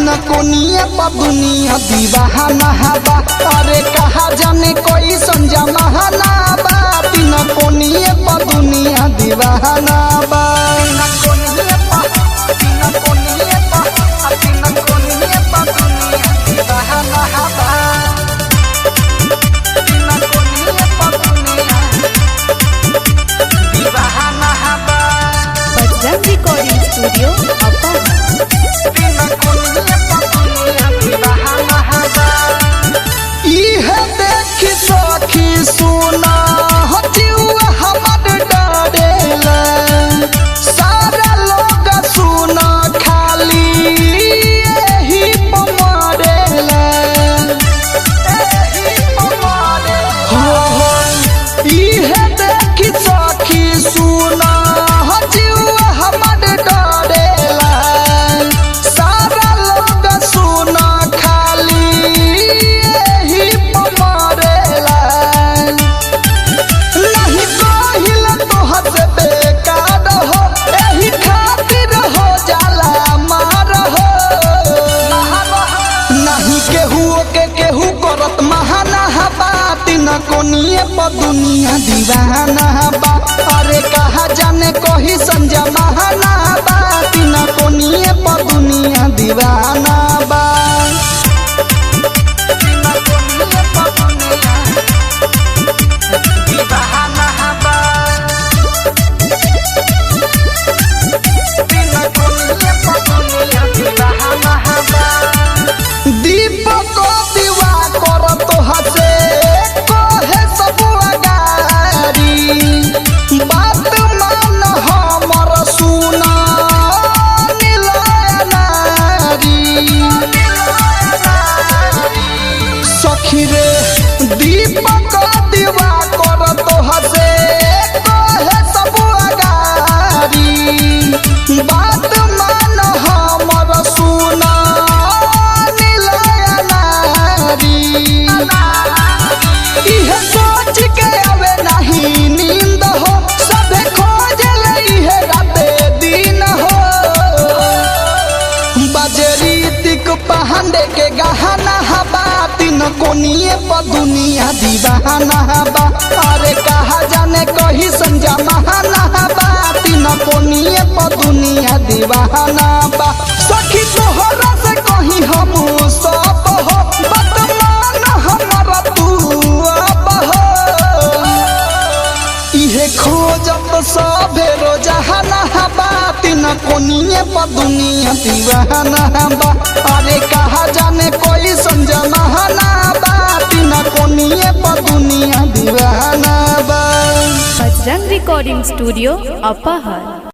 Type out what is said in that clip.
तीन कोनिए पर दुनिया दीवाना बा। अरे कहा जाने कोई संजा महाना बा। तीन कोनिए पर दुनिया दीवाना बा। बजरंग रिकॉर्डिंग स्टूडियो देखी सखी सुना हटियुआ हमर डरेला। सारा लोग सुना खाली यही पमरेला। इहे देखी सखी सुना हटियुआ हमर डरेला। सारा लोग सुना खाली कोनिए पर दुनिया दीवाना बा। अरे कहा जाने कही संजा महाना बा। तीन कोनिए पर दुनिया दीवाना बा। दीपक दीवा कर तो हसे बात मान हमर सुना सखी रे। दीपक दीवा कर तो हसे कहे सब अगारी। बात मान हमर सुना इहे सोच के आवे नहीं नींद हो। सबे खोज ले राते दिन हो। बजरी तिक पहंदे के गहना हबा। तीन कोनिए पर दुनिया दीवाना बा। अरे कहा जाने कही संजा महाना बा। तीन कोनिए पर दुनिया दीवाना बा। सखी तोहरा से कहीं हम सब हो। बदमान हमारा तू खोजत सभे रोजाना बा। तीन कोनिए पर दुनिया दीवाना बा। अरे कहा जाने कोई संजा महाना बा। तीन कोनिए पर दुनिया दीवाना बा। बजरंग रिकॉर्डिंग स्टूडियो अपहर।